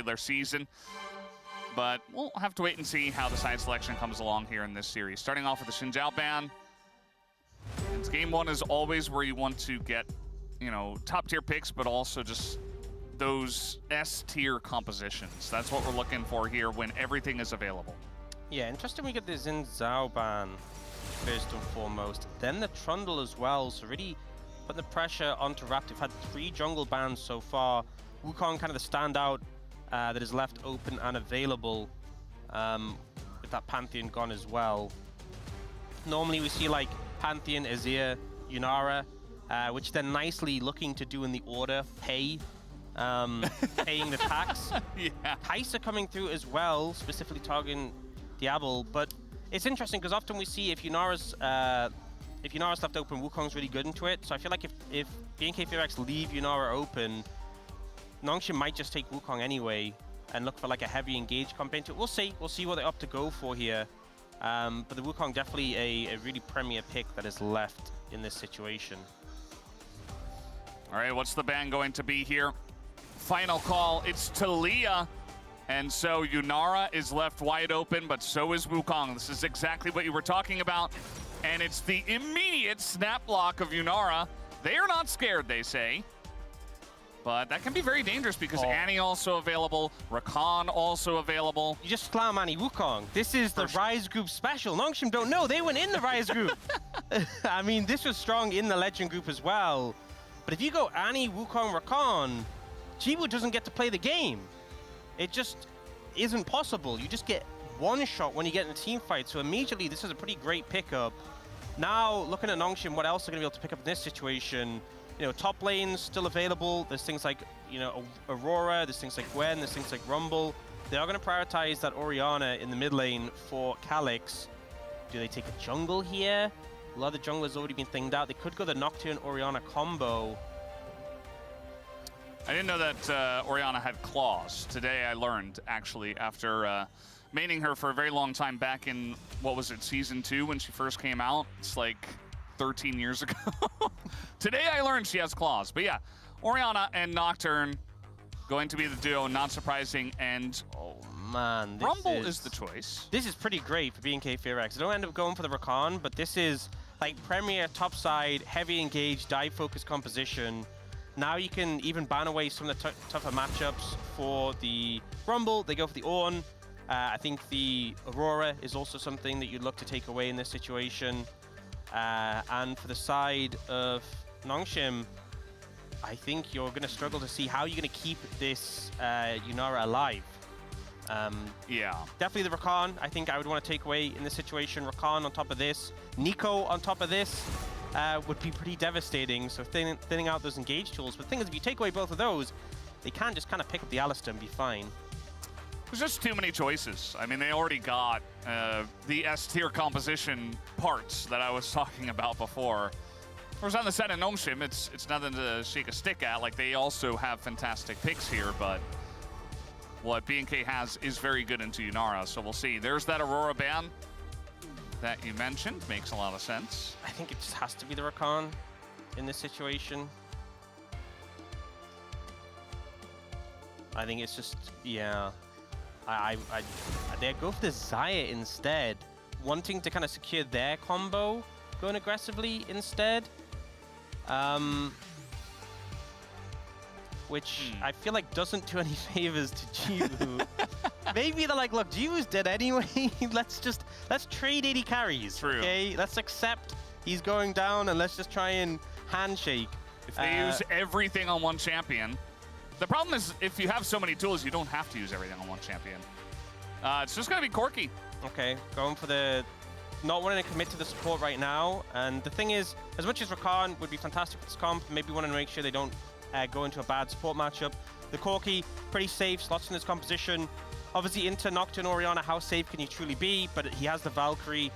regular season. But we'll have to wait and see how the side selection comes along here in this series. Starting off with the Xin Zhao ban. And game one is always where you want to get, you know, top tier picks, but also just those S-tier compositions. That's what we're looking for here when everything is available. Yeah, interesting we get the Xin Zhao ban first and foremost. Then the Trundle as well, so really putting the pressure onto Raptor. We've had 3 jungle bans so far. Wukong kind of the standout that is left open and available with that Pantheon gone as well. Normally we see like Pantheon, Azir, Yunara, which they're nicely looking to do in the order, paying the tax. Yeah. Kai'Sa coming through as well, specifically targeting Diablo, but it's interesting because often we see if Yunara's left open, Wukong's really good into it. So I feel like if BNK Fearx leave Yunara open, Nongshim might just take Wukong anyway and look for like a heavy engage comp into it. We'll see what they're up to go for here. But the Wukong definitely a really premier pick that is left in this situation. All right, what's the ban going to be here? Final call, it's Talia. And so Yunara is left wide open, but so is Wukong. This is exactly what you were talking about. And it's the immediate snap block of Yunara. They are not scared, they say. But that can be very dangerous because Annie also available, Rakan also available. You just slam Annie Wukong. This is the Rise group special. Nongshim don't know, they went in the Rise group. I mean, this was strong in the Legend group as well. But if you go Annie, Wukong, Rakan, Jiwoo doesn't get to play the game. It just isn't possible. You just get one shot when you get in a team fight. So immediately, this is a pretty great pickup. Now, looking at Nongshim, what else are going to be able to pick up in this situation? You know, top lanes still available. There's things like, you know, Aurora. There's things like Gwen. There's things like Rumble. They are going to prioritize that Orianna in the mid lane for Calyx. Do they take a jungle here? A lot of the jungle has already been thinged out. They could go the Nocturne Orianna combo. I didn't know that Orianna had claws. Today I learned, actually, after maining her for a very long time back in, what was it, Season 2 when she first came out? It's like 13 years ago. Today I learned she has claws. But yeah, Orianna and Nocturne going to be the duo, not surprising. And oh man, Rumble is the choice. This is pretty great for BNK Fearx. I don't end up going for the Rakan, but this is like premier topside, heavy engaged, dive focused composition. Now you can even ban away some of the tougher matchups for the Rumble. They go for the Ornn. I think the Aurora is also something that you'd look to take away in this situation. And for the side of Nongshim, I think you're going to struggle to see how you're going to keep this Yunara alive. Yeah. Definitely the Rakan, I think I would want to take away in this situation. Rakan on top of this. Nico on top of this. Would be pretty devastating, so thinning out those engage tools. But the thing is, if you take away both of those, they can just kind of pick up the Alistar and be fine. There's just too many choices. I mean, they already got the S-tier composition parts that I was talking about before. Of course, on the side of Nongshim, it's nothing to shake a stick at. Like, they also have fantastic picks here, but what BNK has is very good into Yunara, so we'll see. There's that Aurora ban that you mentioned. Makes a lot of sense. I think it just has to be the Rakan in this situation. I think it's just, yeah. They go for the Xayah instead, wanting to kind of secure their combo, going aggressively instead. Which I feel like doesn't do any favors to Jiwoo. Maybe they're like, look, Jiwoo's dead anyway. let's trade 80 carries. True. Okay, let's accept he's going down and let's just try and handshake. If they use everything on one champion. The problem is, if you have so many tools, you don't have to use everything on one champion. It's just going to be Corki. Okay, going for the... Not wanting to commit to the support right now. And the thing is, as much as Rakan would be fantastic for this comp, maybe wanting to make sure they don't go into a bad support matchup. The Corki, pretty safe, slots in this composition. Obviously, into Nocturne Orianna, how safe can you truly be? But he has the Valkyrie,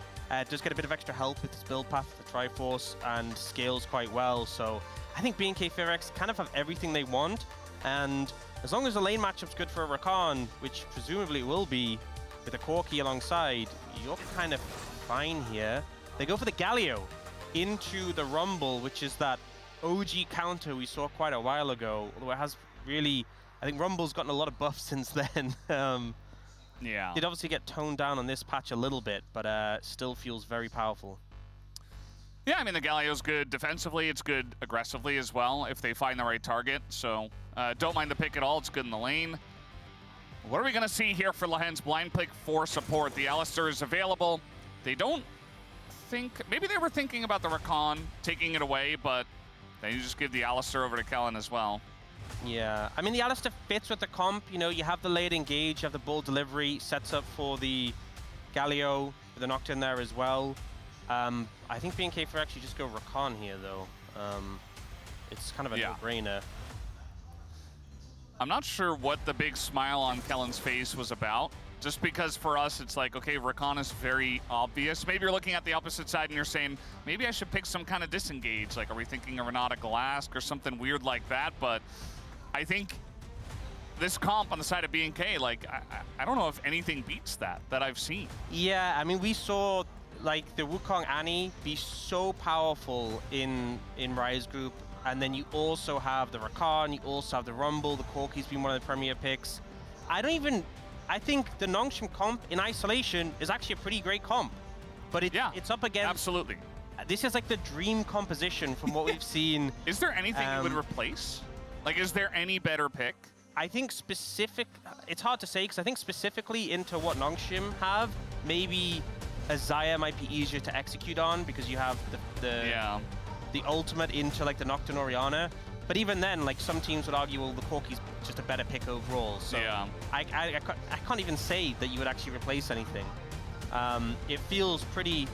does get a bit of extra help with his build path for the Triforce, and scales quite well. So I think BNK Fearx kind of have everything they want. And as long as the lane matchup's good for Rakan, which presumably will be with a Corki alongside, you're kind of fine here. They go for the Galio into the Rumble, which is that OG counter we saw quite a while ago, although it has really I think Rumble's gotten a lot of buffs since then. Yeah. Did obviously get toned down on this patch a little bit, but still feels very powerful. Yeah, I mean, the Galio's good defensively. It's good aggressively as well if they find the right target. So don't mind the pick at all. It's good in the lane. What are we going to see here for Lahen's blind pick for support? The Alistar is available. They don't think... Maybe they were thinking about the Rakan taking it away, but then you just give the Alistar over to Kellen as well. Yeah, I mean, the Alistar fits with the comp. You know, you have the late engage, you have the ball delivery, sets up for the Galio, with the Nocturne there as well. I think BNK for actually just go Rakan here, though. It's kind of a no-brainer. I'm not sure what the big smile on Kellen's face was about. Just because for us, it's like, okay, Rakan is very obvious. Maybe you're looking at the opposite side and you're saying, maybe I should pick some kind of disengage. Like, are we thinking of Renata Glask or something weird like that? But I think this comp on the side of BNK, like, I don't know if anything beats that I've seen. Yeah, I mean, we saw, like, the Wukong Annie be so powerful in Rise Group, and then you also have the Rakan, you also have the Rumble, the Corki's been one of the premier picks. I think the Nongshim comp in isolation is actually a pretty great comp, but it's up against... Absolutely. This is like the dream composition from what we've seen. Is there anything you would replace? Like, is there any better pick? I think it's hard to say, because I think specifically into what Nongshim have, maybe a Xayah might be easier to execute on, because you have the ultimate into like the Nocturne Orianna. But even then, like, some teams would argue, well, the Corki's just a better pick overall. So I can't even say that you would actually replace anything. It feels pretty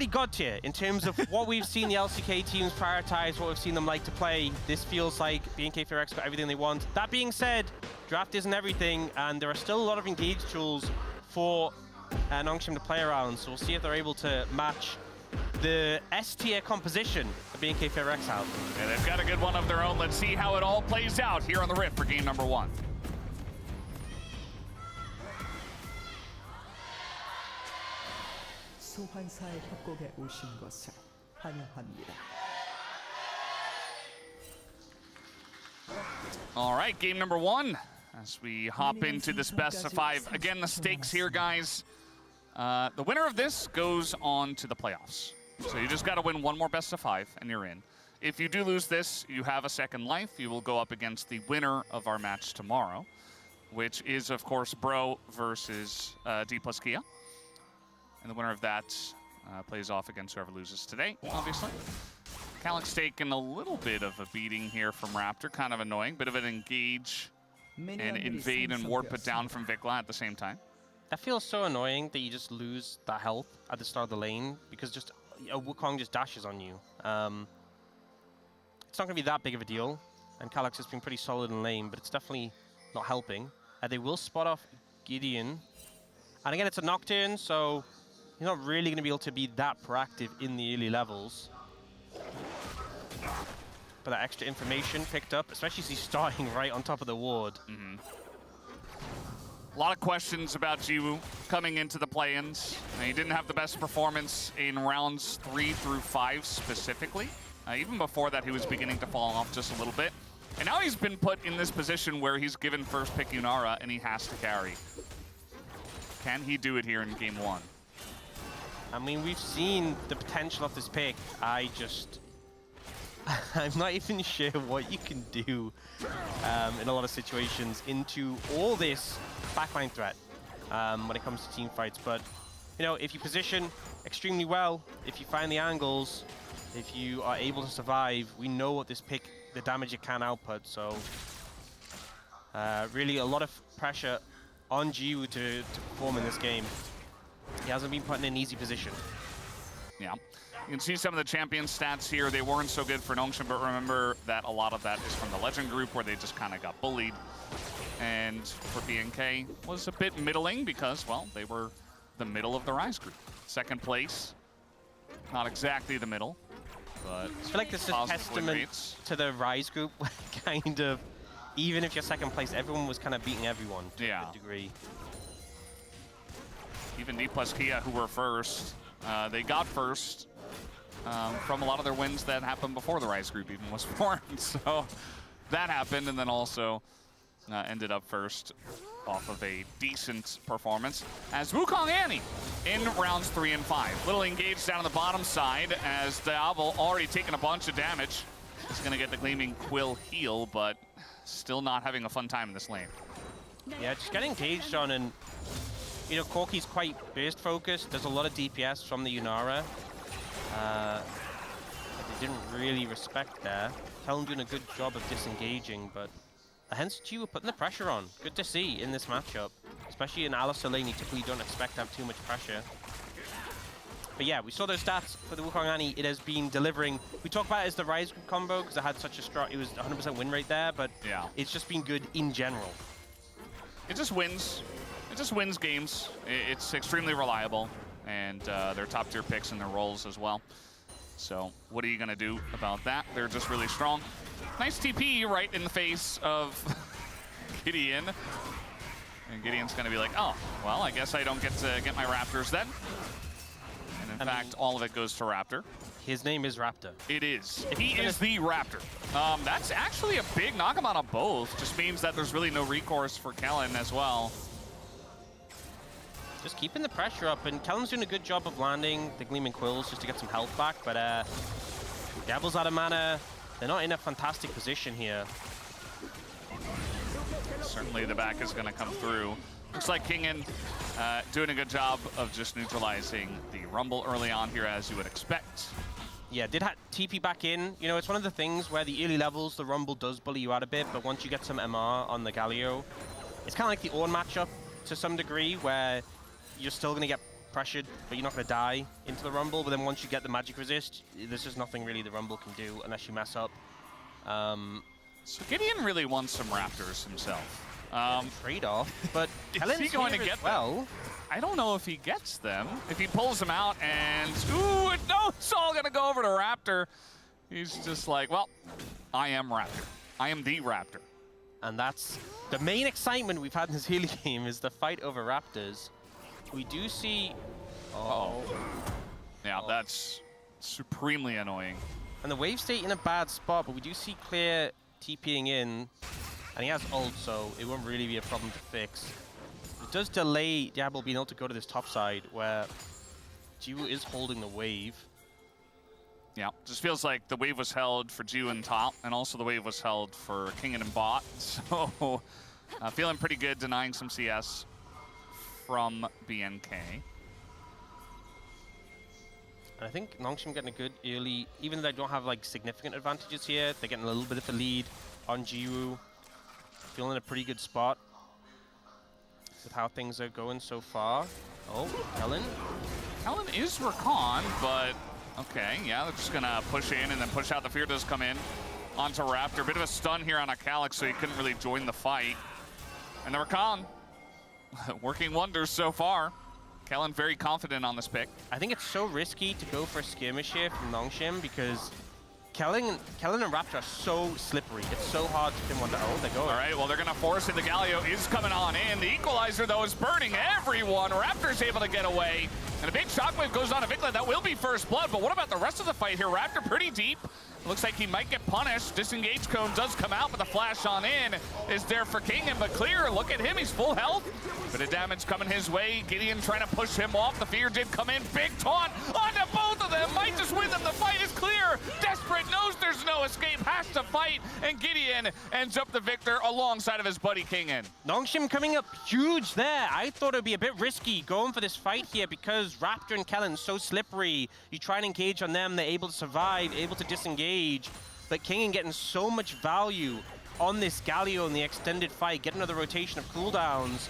god tier in terms of what we've seen the LCK teams prioritize, what we've seen them like to play. This feels like BNK for X got everything they want. That being said, draft isn't everything, and there are still a lot of engage tools for Nongshim to play around. So we'll see if they're able to match the S-tier composition of BNK for X out. Yeah, they've got a good one of their own. Let's see how it all plays out here on the Rift for game number 1. 소환사의 협곡에 오신 것을 환영합니다. All right, game number 1. As we hop into this best of 5. Again, the stakes here, guys. The winner of this goes on to the playoffs. So you just got to win one more best of 5, and you're in. If you do lose this, you have a second life. You will go up against the winner of our match tomorrow, which is, of course, Bro versus D plus Kia. And the winner of that plays off against whoever loses today, obviously. Calyx taking a little bit of a beating here from Raptor, kind of annoying. Bit of an engage and invade and warp it down from Vikla at the same time. That feels so annoying that you just lose that health at the start of the lane, because just a Wukong just dashes on you. It's not going to be that big of a deal, and Calyx has been pretty solid in lane, but it's definitely not helping. They will spot off Gideon. And again, it's a Nocturne, so you're not really going to be able to be that proactive in the early levels. But that extra information picked up, especially as he's starting right on top of the ward. A lot of questions about Jiwoo coming into the play-ins. He didn't have the best performance in rounds 3 through 5 specifically. Even before that, he was beginning to fall off just a little bit. And now he's been put in this position where he's given first pick Yunara and he has to carry. Can he do it here in game 1? I mean, we've seen the potential of this pick. I'm not even sure what you can do in a lot of situations into all this backline threat when it comes to team fights. But, you know, if you position extremely well, if you find the angles, if you are able to survive, we know what this pick, the damage it can output. So, really a lot of pressure on Jiwoo to perform in this game. He hasn't been put in an easy position. Yeah. You can see some of the champion stats here. They weren't so good for Nongshim, but remember that a lot of that is from the Legend group where they just kind of got bullied. And for BNK was a bit middling because, well, they were the middle of the Rise group. Second place, not exactly the middle, but I feel like this is a testament to the Rise group, kind of, even if you're second place, everyone was kind of beating everyone to a degree. Even D plus Kia, who were first, they got first from a lot of their wins that happened before the Rise group even was formed. So that happened, and then also ended up first off of a decent performance as Wukong Annie in rounds 3 and 5. Little engaged down on the bottom side as Diablo already taken a bunch of damage. He's going to get the Gleaming Quill heal, but still not having a fun time in this lane. Yeah, just get engaged on, and you know, Corki's quite burst focused. There's a lot of DPS from the Yunara. They didn't really respect there. Kellan doing a good job of disengaging, but hence Chiwu putting the pressure on. Good to see in this matchup, especially in Alistar lane. You typically don't expect to have too much pressure. But yeah, we saw those stats for the Wukong Annie. It has been delivering. We talk about it as the Rise Group combo because it had such a strong, it was 100% win rate there, but yeah, it's just been good in general. It just wins. It just wins games. It's extremely reliable, and they're top tier picks in their roles as well. So what are you gonna do about that? They're just really strong. Nice TP right in the face of Gideon. And Gideon's gonna be like, oh, well, I guess I don't get to get my Raptors then. And in fact, all of it goes to Raptor. His name is Raptor. It is. He is the Raptor. That's actually a big knockabout on both. Just means that there's really no recourse for Kellan as well. Just keeping the pressure up, and Kellan's doing a good job of landing the Gleaming Quills just to get some health back, but Devil's out of mana. They're not in a fantastic position here. Certainly the back is going to come through. Looks like Kingen doing a good job of just neutralizing the Rumble early on here, as you would expect. Yeah, did TP back in. You know, it's one of the things where the early levels, the Rumble does bully you out a bit, but once you get some MR on the Galio, it's kind of like the Ornn matchup to some degree, where you're still going to get pressured, but you're not going to die into the Rumble. But then once you get the magic resist, there's just nothing really the Rumble can do unless you mess up. So Gideon really wants some Raptors himself. Trade-off, but is he going to get them? I don't know if he gets them. If he pulls them out and, ooh, no, it's all going to go over to Raptor. He's just like, well, I am Raptor. I am the Raptor. And that's the main excitement we've had in this early game, is the fight over Raptors. We do see... Yeah, that's supremely annoying. And the wave state in a bad spot, but we do see Clear TPing in. And he has ult, so it won't really be a problem to fix. It does delay Diablo being able to go to this top side, where Jiwoo is holding the wave. Yeah, just feels like the wave was held for Jiwoo in top, and also the wave was held for Kingen in bot. So, feeling pretty good, denying some CS from BNK. And I think Nongshim getting a good early, even though they don't have like significant advantages here, they're getting a little bit of a lead on Jiwoo. Feeling in a pretty good spot with how things are going so far. Oh, Kellan. Kellan is Rakan, but okay, yeah, they're just gonna push in and then push out. The fear does come in onto Raptor. Bit of a stun here on Akalik, so he couldn't really join the fight. And the Rakan working wonders so far. Kellan very confident on this pick. I think it's so risky to go for a skirmish here from Nongshim because Kellan and Raptor are so slippery. It's so hard to pin one down. Oh, they go. All right, well, they're going to force it. The Galio is coming on in. The Equalizer, though, is burning everyone. Raptor's able to get away. And a big shockwave goes on to Vikla. That will be first blood. But what about the rest of the fight here? Raptor pretty deep. Looks like he might get punished. Disengage cone does come out, but the flash on in is there for Kingen. But Clear, look at him. He's full health. Bit of damage coming his way. Gideon trying to push him off. The fear did come in. Big taunt onto both of them. Might just win them. The fight is Clear. Desperate, knows there's no escape. Has to fight. And Gideon ends up the victor alongside of his buddy Kingen. Nongshim coming up huge there. I thought it would be a bit risky going for this fight here because Raptor and Kellan so slippery. You try and engage on them. They're able to survive, able to disengage. But Kingen getting so much value on this Galio in the extended fight, getting another rotation of cooldowns.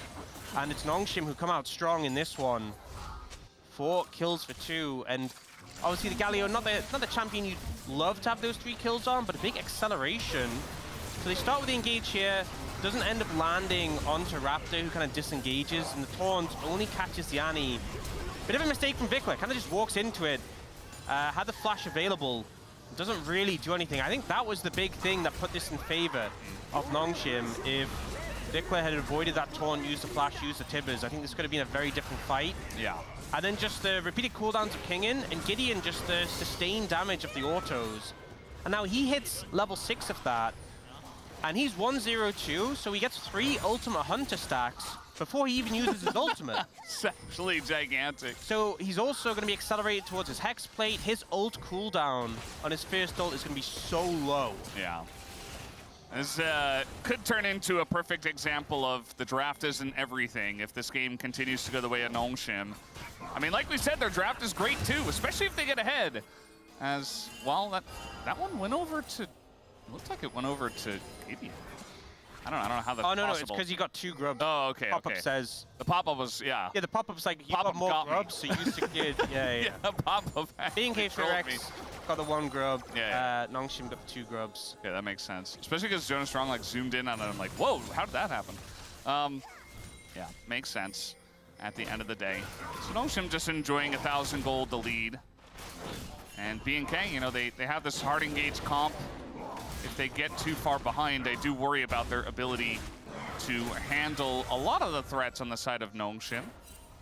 And it's Nongshim who come out strong in this one. 4 kills for 2, and obviously the Galio, not the champion you'd love to have those 3 kills on, but a big acceleration. So they start with the engage here, doesn't end up landing onto Raptor, who kind of disengages, and the taunt only catches the Annie. Bit of a mistake from Vikla, kind of just walks into it, had the flash available, doesn't really do anything. I think that was the big thing that put this in favor of Nongshim. If Vikla had avoided that taunt, used the flash, used the Tibbers, I think this could have been a very different fight. Yeah. And then just the repeated cooldowns of Kingen, and Gideon just the sustained damage of the autos. And now he hits level 6 of that. And he's 1-0-2, so he gets 3 Ultimate Hunter stacks before he even uses his ultimate. It's actually gigantic. So he's also going to be accelerated towards his Hex Plate. His ult cooldown on his first ult is going to be so low. Yeah. This could turn into a perfect example of the draft isn't everything if this game continues to go the way of Nongshim. I mean, like we said, their draft is great too, especially if they get ahead. As well, that one went over to. Looks like it went over to Gideon. I don't know how that's possible. possible. It's because you got 2 grubs. Oh, okay, Pop-up says. The pop-up was, yeah. Yeah, the pop-up's like, you got more grubs, so you secured. Yeah. Yeah, the pop-up. BNK4X got the 1 grub. Yeah. Nongshim got the 2 grubs. Yeah, that makes sense. Especially because Jonas Strong like zoomed in on it. I'm like, whoa, how did that happen? Yeah, makes sense at the end of the day. So Nongshim just enjoying 1,000 gold to lead. And BNK, you know, they have this hard engage comp. If they get too far behind, they do worry about their ability to handle a lot of the threats on the side of Nongshim.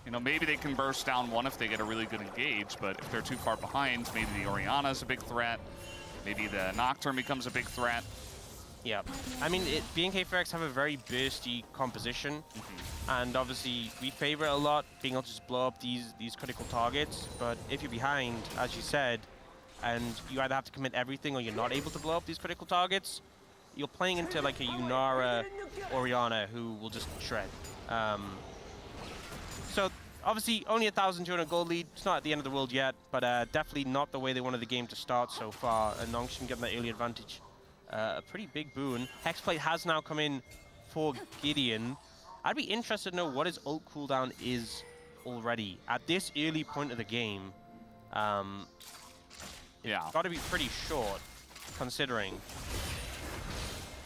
You know, maybe they can burst down one if they get a really good engage, but if they're too far behind, maybe the Orianna's a big threat. Maybe the Nocturne becomes a big threat. Yeah. I mean, BNK4X have a very bursty composition. And obviously, we favor it a lot, being able to just blow up these critical targets. But if you're behind, as you said, and you either have to commit everything or you're not able to blow up these critical targets, you're playing into like a Yunara Orianna who will just shred. So obviously only 1,200 gold lead. It's not at the end of the world yet, but definitely not the way they wanted the game to start so far. And Nongshim getting that early advantage. A pretty big boon. Hexplate has now come in for Gideon. I'd be interested to know what his ult cooldown is already at this early point of the game. Yeah. Got to be pretty short, considering.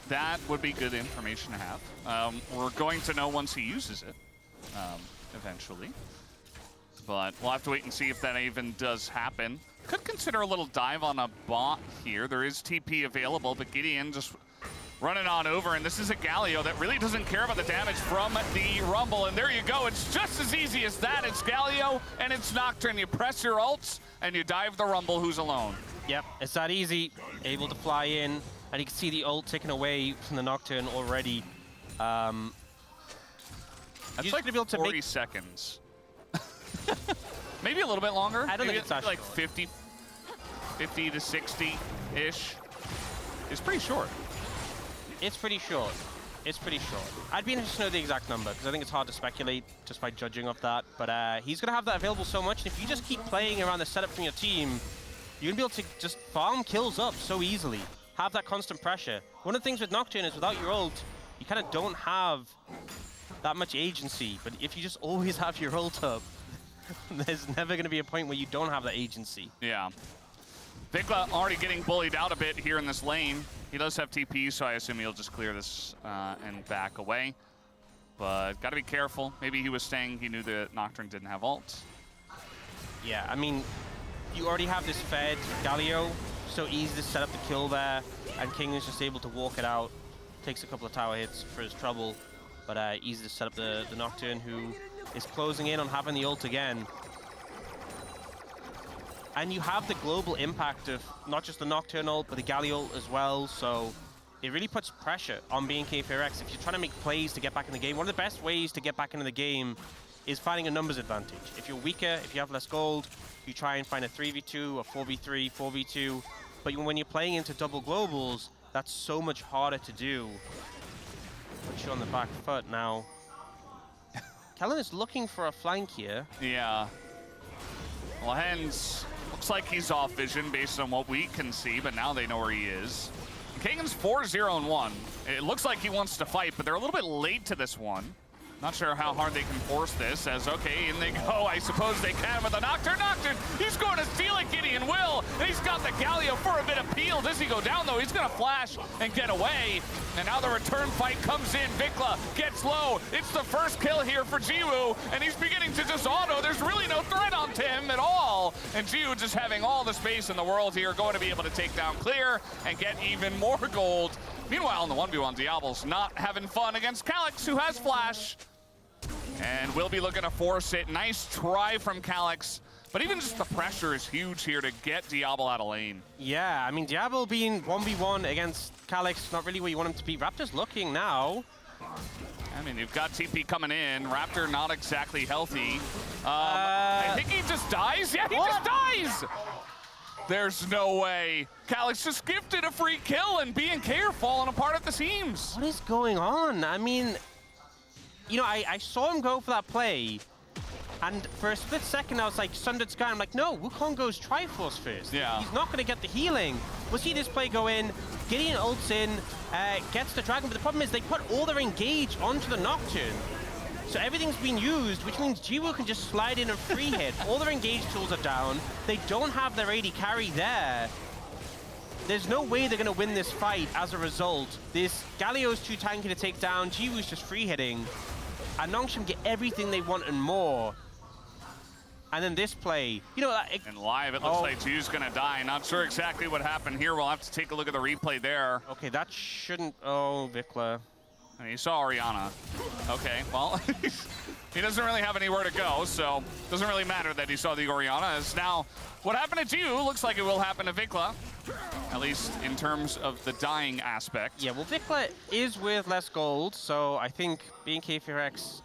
That would be good information to have. We're going to know once he uses it, eventually. But we'll have to wait and see if that even does happen. Could consider a little dive on a bot here. There is TP available, but Gideon just running on over, and this is a Galio that really doesn't care about the damage from the Rumble, and there you go. It's just as easy as that. It's Galio, and it's Nocturne. You press your ults, and you dive the Rumble, who's alone. Yep, it's that easy. Able to fly in, and you can see the ult taken away from the Nocturne already. That's like gonna be able to 40 seconds. Maybe a little bit longer. I don't think Maybe it's that like short. 50 to 60-ish. It's pretty short. It's pretty short. It's pretty short. I'd be interested to know the exact number, because I think it's hard to speculate just by judging off that. But he's going to have that available so much, and if you just keep playing around the setup from your team, you're going to be able to just farm kills up so easily. Have that constant pressure. One of the things with Nocturne is without your ult, you kind of don't have that much agency. But if you just always have your ult up, there's never going to be a point where you don't have that agency. Yeah. Vikla already getting bullied out a bit here in this lane. He does have TP, so I assume he'll just clear this and back away. But got to be careful. Maybe he was saying he knew that Nocturne didn't have ult. Yeah, I mean, you already have this fed Galio, so easy to set up the kill there, and King is just able to walk it out. Takes a couple of tower hits for his trouble, but easy to set up the Nocturne, who is closing in on having the ult again. And you have the global impact of not just the Nocturne ult, but the Galio ult as well, so it really puts pressure on BNK4X. If you're trying to make plays to get back in the game, one of the best ways to get back into the game is finding a numbers advantage. If you're weaker, if you have less gold, you try and find a 3v2, a 4v3, 4v2, but when you're playing into double globals, that's so much harder to do. Put you on the back foot now. Kellen is looking for a flank here. Yeah. Well, Hens looks like he's off vision based on what we can see, but now they know where he is. Kagan's 4-0-1. It looks like he wants to fight, but they're a little bit late to this one. Not sure how hard they can force this, as okay, in they go. I suppose they can with the Nocturne. Nocturne, he's going to steal it, Gideon will. And he's got the Galio for a bit of peel. Does he go down, though? He's going to flash and get away. And now the return fight comes in. Vikla gets low. It's the first kill here for Jiwoo, and he's beginning to just auto. There's really no threat on him at all. And Jiwoo just having all the space in the world here, going to be able to take down Clear and get even more gold. Meanwhile, in the 1v1, Diablo's not having fun against Calyx, who has flash. And we'll be looking to force it. Nice try from Calyx. But even just the pressure is huge here to get Diablo out of lane. Yeah, I mean, Diablo being 1v1 against Calyx, not really where you want him to be. Raptor's looking now. I mean, you've got TP coming in. Raptor not exactly healthy. I think he just dies. Yeah, he just dies! There's no way. Calyx just gifted a free kill, and B&K are falling apart at the seams. What is going on? I mean, you know, I saw him go for that play, and for a split second, I was like, Sundered Sky. I'm like, no, Wukong goes Triforce first. Yeah. He's not going to get the healing. We'll see this play go in. Gideon ults in, gets the Dragon, but the problem is they put all their engage onto the Nocturne. So everything's been used, which means Jiwoo can just slide in and free hit. All their engage tools are down. They don't have their AD carry there. There's no way they're going to win this fight as a result. This Galio's too tanky to take down. Jiwoo's just free hitting. And Nongshim get everything they want and more. And then this play, you know, and live, it looks like Jiwoo's gonna die. Not sure exactly what happened here. We'll have to take a look at the replay there. Okay, that shouldn't. Oh, Vikla. And he saw Orianna. Okay, well, he doesn't really have anywhere to go, so it doesn't really matter that he saw the Orianna. As now, what happened to Jiwoo looks like it will happen to Vikla, at least in terms of the dying aspect. Yeah, well, Vikla is with less gold, so I think B&K FairX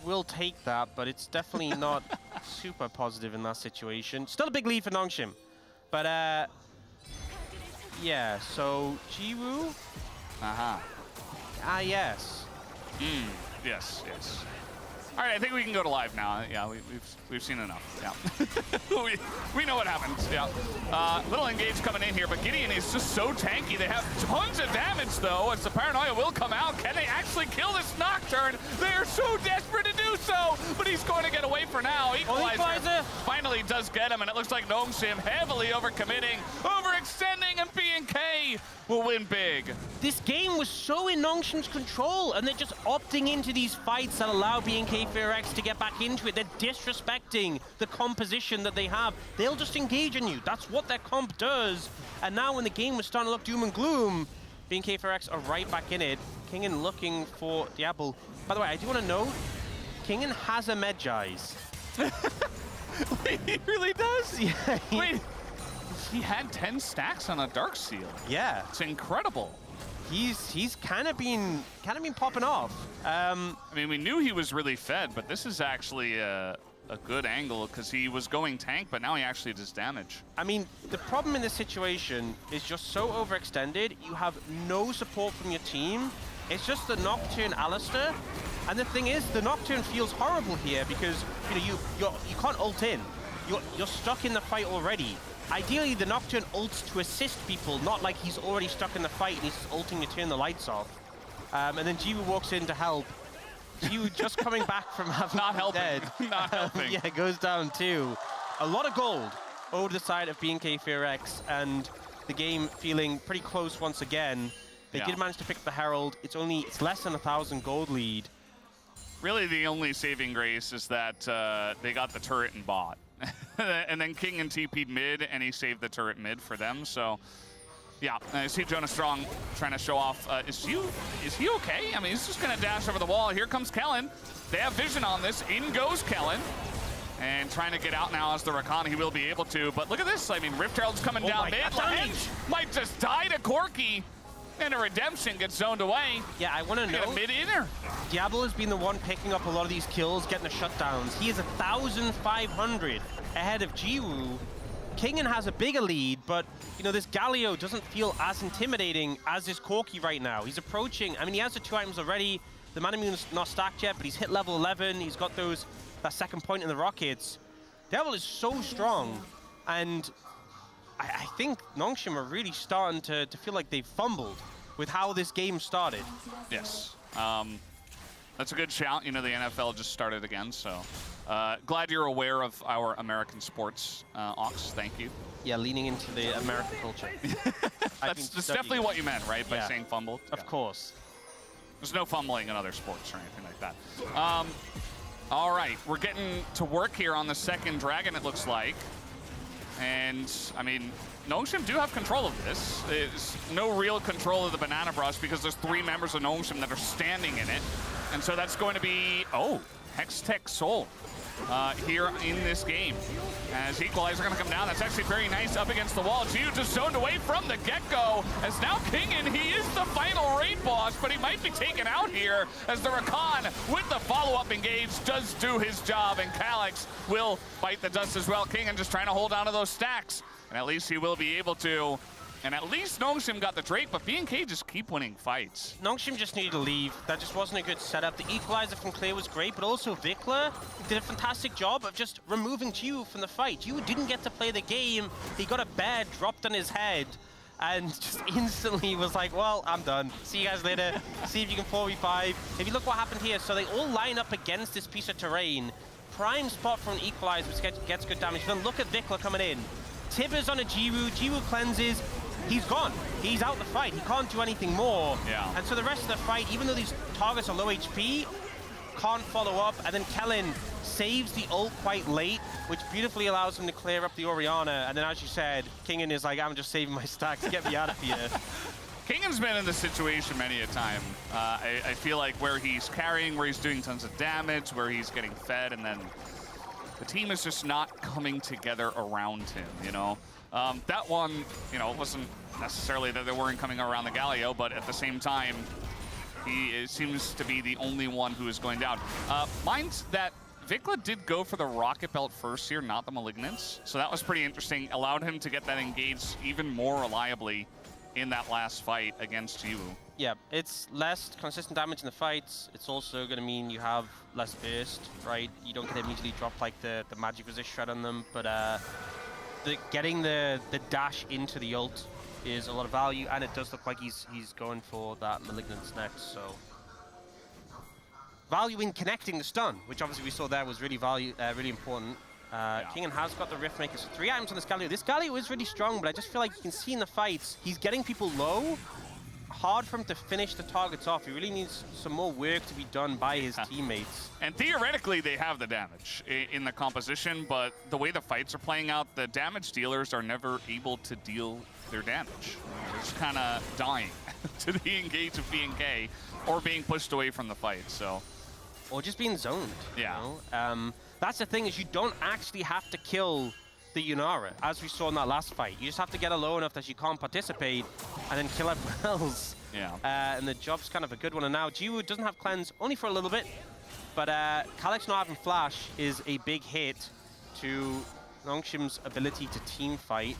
will take that, but it's definitely not super positive in that situation. Still a big lead for Nongshim, but yeah, so Jiwoo. Yes. Yes, yes. All right, I think we can go to live now. Yeah, we've seen enough. Yeah, we know what happens. Yeah, little engage coming in here, but Gideon is just so tanky. They have tons of damage though, as the paranoia will come out. Can they actually kill this Nocturne? They are so desperate to do so, but he's going to get away for now. Equalizer finally does get him, and it looks like Nongshim heavily overcommitting, overextending, and B&K will win big. This game was so in Nongshim's control, and they're just opting into these fights that allow B&K FairX to get back into it. They're disrespecting the composition that they have. They'll just engage on you. That's what their comp does. And now when the game was starting to look doom and gloom, B&K FairX are right back in it. Kingen looking for Diablo. By the way, I do want to know, Kingen has a Medjai's. Wait, he really does? Yeah. Wait. He had 10 stacks on a Darksteel. Yeah. It's incredible. He's kind of been popping off. I mean, we knew he was really fed, but this is actually a good angle because he was going tank, but now he actually does damage. I mean, the problem in this situation is just so overextended. You have no support from your team. It's just the Nocturne Alistair. And the thing is, the Nocturne feels horrible here because you can't ult in. You're stuck in the fight already. Ideally, the Nocturne ults to assist people, not like he's already stuck in the fight and he's just ulting to turn the lights off. And then Jiwoo walks in to help. Jiwoo just coming back from having not helping. Dead. Not helping. Yeah, goes down too. A lot of gold over the side of B&K FairX, and the game feeling pretty close once again. They did manage to pick up the Herald. It's less than 1,000 gold lead. Really, the only saving grace is that they got the turret and bot. And then King and TP'd mid, and he saved the turret mid for them. So, yeah, I see Jonas Strong trying to show off. Is he okay? I mean, he's just going to dash over the wall. Here comes Kellen. They have vision on this. In goes Kellen. And trying to get out now as the Rakan. He will be able to. But look at this. I mean, Rift Herald's coming down mid. Lahenge might just die to Corki. And a Redemption gets zoned away. Yeah, I want to know. Mid-inner. Diablo has been the one picking up a lot of these kills, getting the shutdowns. He is 1,500 ahead of Jiwoo. Kingen has a bigger lead, but this Galio doesn't feel as intimidating as this Corki right now. He's approaching. I mean, he has the 2 items already. The Manamune's not stacked yet, but he's hit level 11. He's got that second point in the rockets. Devil is so strong, and I think Nongshim are really starting to feel like they've fumbled with how this game started. Yes. That's a good shout. The NFL just started again, so glad you're aware of our American sports, Ox. Thank you. Yeah, leaning into the American culture. That's definitely what you meant, right? By saying fumbled? Of course. There's no fumbling in other sports or anything like that. All right, we're getting to work here on the second dragon, it looks like. And, I mean, Nongshim do have control of this. There's no real control of the Banana Brush because there's 3 members of Nongshim that are standing in it. And so that's going to be, Hextech Soul. here in this game. As Equalizer gonna come down, that's actually very nice up against the wall. Gio just zoned away from the get-go, as now Kingen, he is the final raid boss, but he might be taken out here as the Rakan with the follow-up engage does do his job, and Calyx will bite the dust as well. Kingen just trying to hold on to those stacks, and at least he will be able to. And at least Nongshim got the Drake, but BNK just keep winning fights. Nongshim just needed to leave. That just wasn't a good setup. The equalizer from Clear was great, but also Vikla did a fantastic job of just removing Jiwoo from the fight. Jiwoo didn't get to play the game. He got a bear dropped on his head and just instantly was like, well, I'm done. See you guys later. See if you can 4v5. If you look what happened here, so they all line up against this piece of terrain. Prime spot for an equalizer, which gets good damage. Then look at Vikla coming in. Tibbers on a Jiwoo. Jiwoo cleanses. He's gone. He's out the fight. He can't do anything more. Yeah. And so the rest of the fight, even though these targets are low HP, can't follow up. And then Kellen saves the ult quite late, which beautifully allows him to clear up the Orianna. And then, as you said, Kingen is like, I'm just saving my stacks. Get me out of here. Kingen's been in this situation many a time. I feel like where he's carrying, where he's doing tons of damage, where he's getting fed, and then the team is just not coming together around him, you know? That one, you know, wasn't necessarily that they weren't coming around the Galio, but at the same time, he seems to be the only one who is going down. Mind that Vikla did go for the Rocket Belt first here, not the Malignance. So that was pretty interesting. Allowed him to get that engaged even more reliably in that last fight against Jiwoo. Yeah, it's less consistent damage in the fights. It's also going to mean you have less burst, right? You don't get immediately drop like the magic resist shred on them, but getting the dash into the ult is a lot of value, and it does look like he's going for that Malignance next, so. Value in connecting the stun, which obviously we saw there was really really important. Kingen has got the Riftmaker, so 3 items on this Galio. This Galio is really strong, but I just feel like you can see in the fights, he's getting people low. Hard for him to finish the targets off. He really needs some more work to be done by his teammates. And theoretically, they have the damage in the composition, but the way the fights are playing out, the damage dealers are never able to deal their damage. They're just kind of dying to the engage of BNK or being pushed away from the fight, so. Or just being zoned, yeah. You know? That's the thing, is you don't actually have to kill the Yunara, as we saw in that last fight. You just have to get her low enough that she can't participate and then kill everyone else. Yeah. And the job's kind of a good one. And now Jiwoo doesn't have cleanse, only for a little bit, but Calyx not having flash is a big hit to Nongshim's ability to team fight.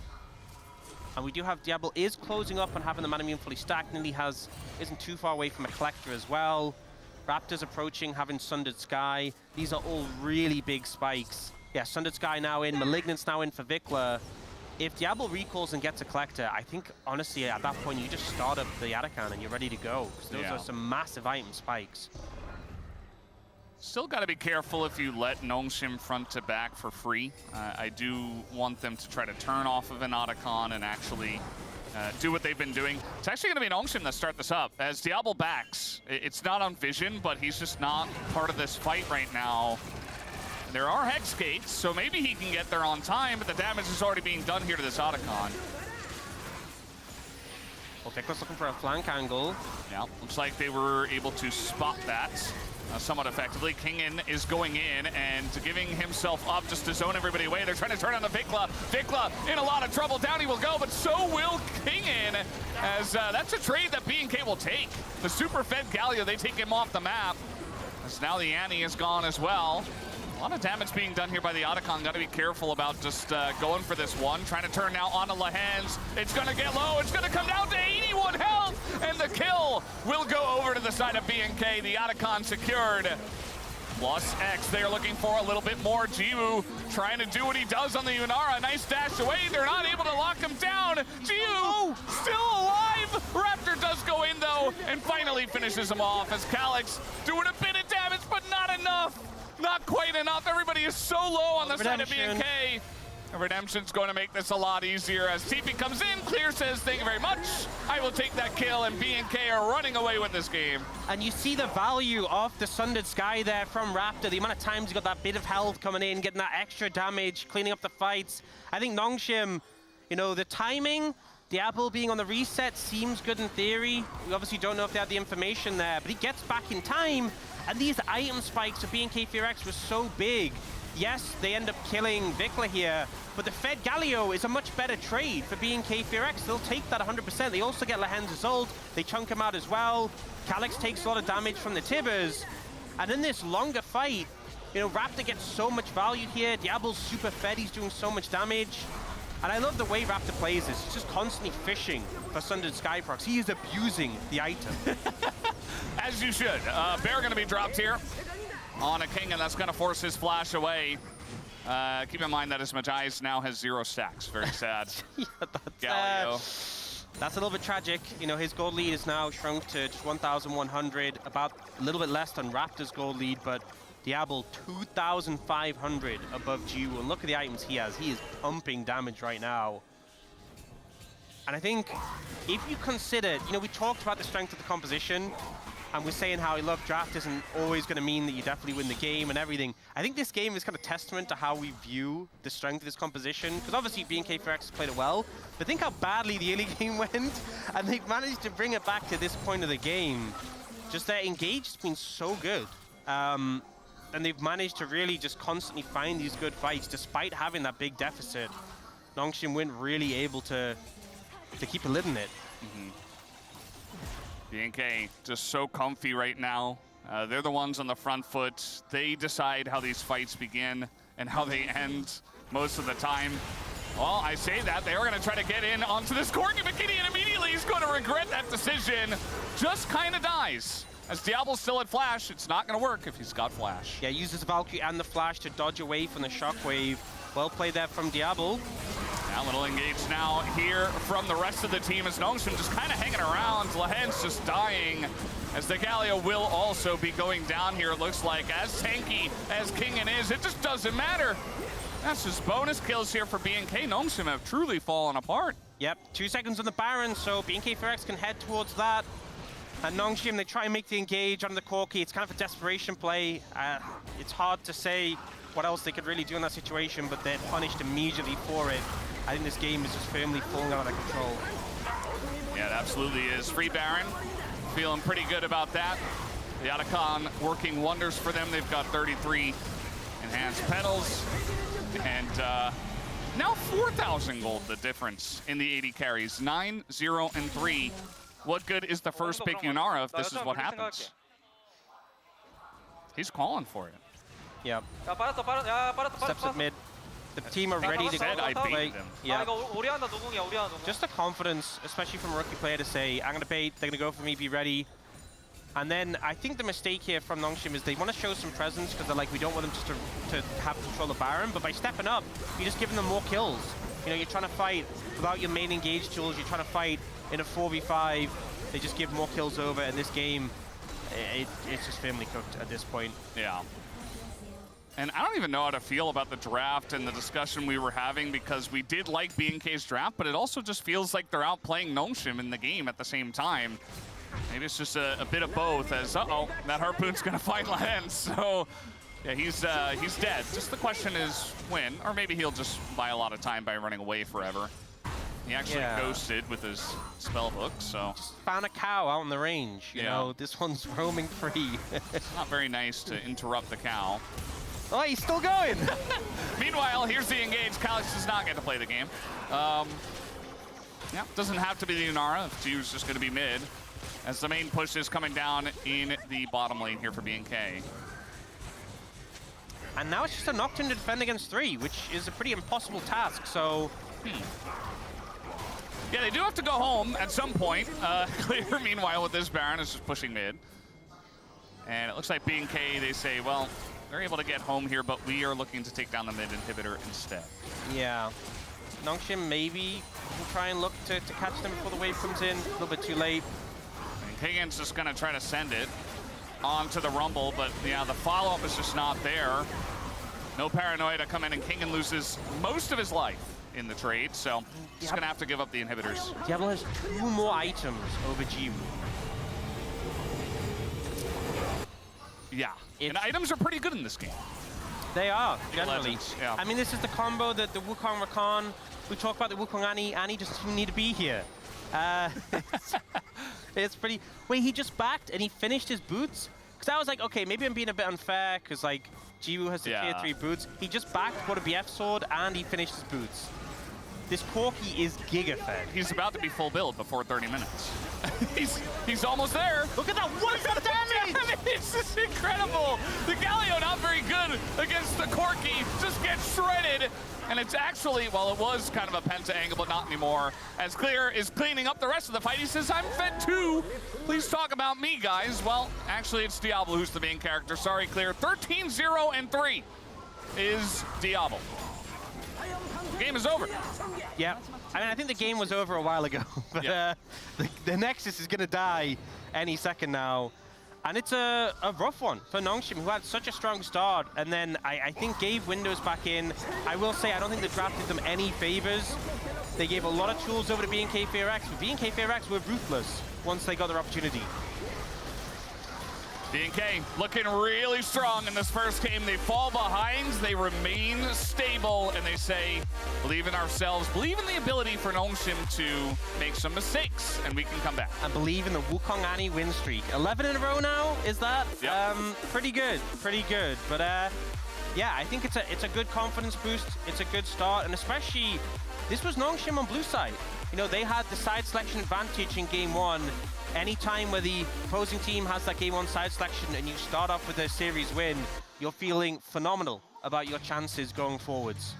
And we do have Diablo is closing up and having the mana immune fully stacked. Nearly isn't too far away from a collector as well. Raptors approaching, having Sundered Sky. These are all really big spikes. Yeah, Sundered Sky now in, Malignance now in for Vikla. If Diablo recalls and gets a collector, I think, honestly, at that point, you just start up the Atakan and you're ready to go. Because those are some massive item spikes. Still got to be careful if you let Nongshim front to back for free. I do want them to try to turn off of an Atakan and actually do what they've been doing. It's actually going to be Nongshim that start this up. As Diablo backs, it's not on vision, but he's just not part of this fight right now. There are Hex Gates, so maybe he can get there on time, but the damage is already being done here to this Otacon. Well, Vikla's looking for a flank angle. Yeah, looks like they were able to spot that somewhat effectively. Kingen is going in and giving himself up just to zone everybody away. They're trying to turn on the Vikla. Vikla in a lot of trouble. Down he will go, but so will Kingen, as that's a trade that BNK will take. The super fed Galio, they take him off the map. As now the Annie is gone as well. A lot of damage being done here by the Otacon. Got to be careful about just going for this one. Trying to turn now onto Lahens. It's going to get low. It's going to come down to 81 health. And the kill will go over to the side of BNK. The Otacon secured. Plus X, they're looking for a little bit more. Jiwoo trying to do what he does on the Yunara. Nice dash away. They're not able to lock him down. Jiwoo still alive. Raptor does go in though and finally finishes him off as Calyx doing a bit of damage, but not enough. Not quite enough. Everybody is so low on the side of BNK. Redemption's going to make this a lot easier as TP comes in. Clear says, thank you very much. I will take that kill, and BNK are running away with this game. And you see the value of the Sundered Sky there from Raptor. The amount of times he got that bit of health coming in, getting that extra damage, cleaning up the fights. I think Nongshim, you know, the timing, Diablo being on the reset seems good in theory. We obviously don't know if they have the information there, but he gets back in time. And these item spikes of BNK Fear X were so big. Yes, they end up killing Vikla here, but the Fed Galio is a much better trade for BNK FearX. They'll take that 100%. They also get Lahen's ult. They chunk him out as well. Calyx takes a lot of damage from the Tibbers. And in this longer fight, you know, Raptor gets so much value here. Diablo's super fed. He's doing so much damage. And I love the way Raptor plays this. He's just constantly fishing for Sundered Skyprox. He is abusing the item. As you should. Bear going to be dropped here on a King, and that's going to force his flash away. Keep in mind that his Magi's now has 0 stacks. Very sad. Yeah, that's a little bit tragic. You know, his gold lead is now shrunk to just 1,100, about a little bit less than Raptor's gold lead, but Diablo 2,500 above Jiu. And look at the items he has. He is pumping damage right now. And I think if you consider, you know, we talked about the strength of the composition, and we're saying how, look, draft isn't always going to mean that you definitely win the game and everything. I think this game is kind of testament to how we view the strength of this composition, because obviously BNK FearX played it well, but think how badly the early game went, and they've managed to bring it back to this point of the game. Just their engage has been so good. And they've managed to really just constantly find these good fights, despite having that big deficit. Nongshim weren't really able to keep a lid on it. BNK just so comfy right now. They're the ones on the front foot. They decide how these fights begin and how they end most of the time. Well, I say that. They are going to try to get in onto this Corgi Bikini, and immediately he's going to regret that decision. Just kind of dies. As Diablo's still at Flash, it's not going to work if he's got Flash. Yeah, uses Valkyrie and the Flash to dodge away from the Shockwave. Well played there from Diablo. Now, little engage now here from the rest of the team as Nongshim just kind of hanging around. Lahen's just dying as the Galio will also be going down here, it looks like. As tanky as Kingen is, it just doesn't matter. That's just bonus kills here for BNK. Nongshim have truly fallen apart. Yep, 2 seconds on the Baron, so BNK FearX can head towards that. And Nongshim, they try and make the engage on the Corki. It's kind of a desperation play. It's hard to say what else they could really do in that situation, but they're punished immediately for it. I think this game is just firmly falling out of control. Yeah, it absolutely is. Free Baron, feeling pretty good about that. The Otacon working wonders for them. They've got 33 enhanced petals. And now 4,000 gold, the difference in the 80 carries. 9, 0, and 3. What good is the first pick Yunara if this is what happens? He's calling for it. Yep. Steps up mid. The team are ready to play. Yeah. Just the confidence, especially from a rookie player, to say, I'm going to bait, they're going to go for me, be ready. And then I think the mistake here from Nongshim is they want to show some presence because they're like, we don't want them just to have control of Baron, but by stepping up, you're just giving them more kills. You know, you're trying to fight without your main engage tools, you're trying to fight in a 4v5, they just give more kills over, and this game, it's just firmly cooked at this point. Yeah. And I don't even know how to feel about the draft and the discussion we were having, because we did like BNK's draft, but it also just feels like they're outplaying Nongshim in the game at the same time. Maybe it's just a bit of both, as, uh-oh, that Harpoon's going to find Lahen, so yeah, he's dead. Just the question is when, or maybe he'll just buy a lot of time by running away forever. He actually ghosted with his spell book, so. Just found a cow out in the range, you know, this one's roaming free. It's not very nice to interrupt the cow. Oh, he's still going! Meanwhile, here's the engage. Calyx does not get to play the game. Yeah, doesn't have to be the Yunara if Jiu's just going to be mid, as the main push is coming down in the bottom lane here for BNK. And now it's just a Nocturne to defend against 3, which is a pretty impossible task, so. Yeah, they do have to go home at some point. Clear, meanwhile, with this Baron is just pushing mid. And it looks like BNK, they say, well, they're able to get home here, but we are looking to take down the mid inhibitor instead. Yeah. Nongshim maybe will try and look to catch them before the wave comes in. A little bit too late. And Higgins just going to try to send it onto the Rumble, but yeah, the follow-up is just not there. No Paranoia to come in, and Kingen loses most of his life in the trade, so he's going to have to give up the inhibitors. Diablo has 2 more items over Jiu. Yeah, and items are pretty good in this game. They are, generally. Yeah. I mean, this is the combo that the Wukong Rakan, we talk about the Wukong Annie. Annie doesn't even need to be here. It's pretty. Wait, he just backed and he finished his boots? Because I was like, okay, maybe I'm being a bit unfair because like Jiwoo has the tier 3 boots. He just backed, bought a BF sword, and he finished his boots. This Corki is giga fed. He's about to be full build before 30 minutes. he's almost there. Look at that! What is that damage? This is incredible. The Galio not very good against the Corki. Just gets shredded. And it's actually, well, it was kind of a Penta angle, but not anymore. As Clear is cleaning up the rest of the fight, he says, I'm fed too. Please talk about me, guys. Well, actually, it's Diablo who's the main character. Sorry, Clear. 13-0-3 is Diablo. Game is over. Yeah, I mean, I think the game was over a while ago, but the Nexus is going to die any second now. And it's a rough one for Nongshim, who had such a strong start, and then I think gave Windows back in. I will say, I don't think the draft did them any favors. They gave a lot of tools over to BNK FearX, but BNK FearX were ruthless once they got their opportunity. BNK looking really strong in this first game. They fall behind, they remain stable, and they say, believe in ourselves, believe in the ability for Nongshim to make some mistakes, and we can come back. And believe in the Wukong Annie win streak. 11 in a row now, is that? Yep. Pretty good, pretty good. But yeah, I think it's a good confidence boost. It's a good start, and especially, this was Nongshim on blue side. You know, they had the side selection advantage in game one. Anytime where the opposing team has that game one side selection and you start off with a series win, you're feeling phenomenal about your chances going forwards.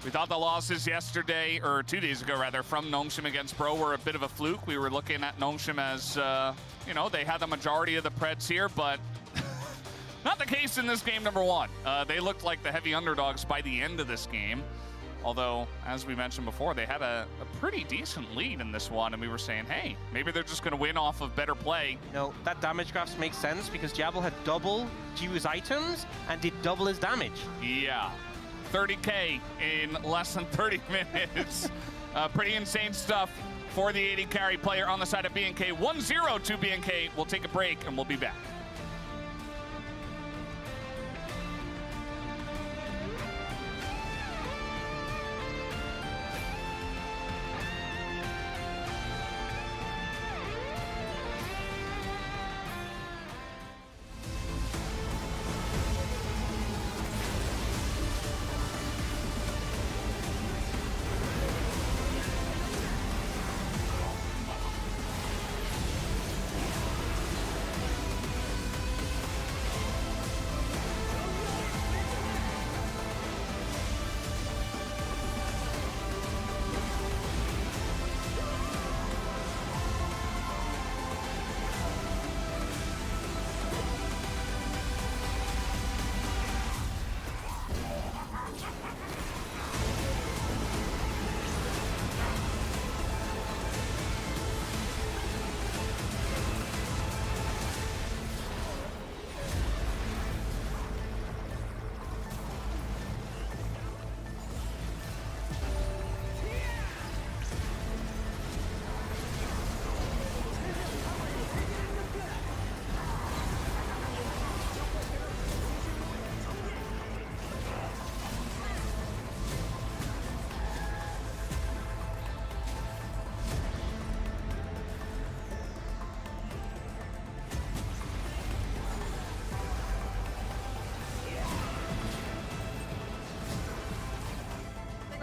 We thought the losses yesterday, or 2 days ago rather, from Nongshim against Bro were a bit of a fluke. We were looking at Nongshim as, you know, they had the majority of the Preds here, but not the case in this game number one. They looked like the heavy underdogs by the end of this game. Although, as we mentioned before, they had a pretty decent lead in this one, and we were saying, hey, maybe they're just going to win off of better play. You know, that damage graphs make sense because Diablo had double Jiwoo's items and did double his damage. Yeah, 30K in less than 30 minutes. Pretty insane stuff for the 80 carry player on the side of BNK. 1-0 to BNK. We'll take a break, and we'll be back.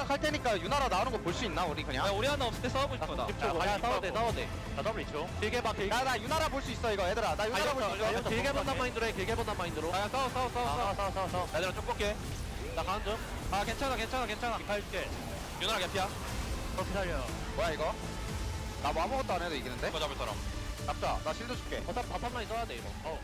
할 테니까 유나라 나오는 거 볼 수 있나 우리 그냥? 우리 하나 없을 때 싸워볼 거다. 야, 싸워도 돼. 나 더블 2초. 길게 봐, 길게. 나 유나라 볼 수 있어 이거 얘들아. 나 유나라 볼 수 있어. 길게 본단 마인드로 해, 길게 본단 마인드로. 야, 싸워. 얘들아, 좀 볼게. 나 가는 중. 아 괜찮아. 갈게. 유나라 개피야. 그렇게 살려. 뭐야 이거? 나 뭐 아무것도 안 해도 이기는데? 이거 잡을 사람. 잡자. 나 실드 줄게. 바텀 라인 써야 돼, 이거.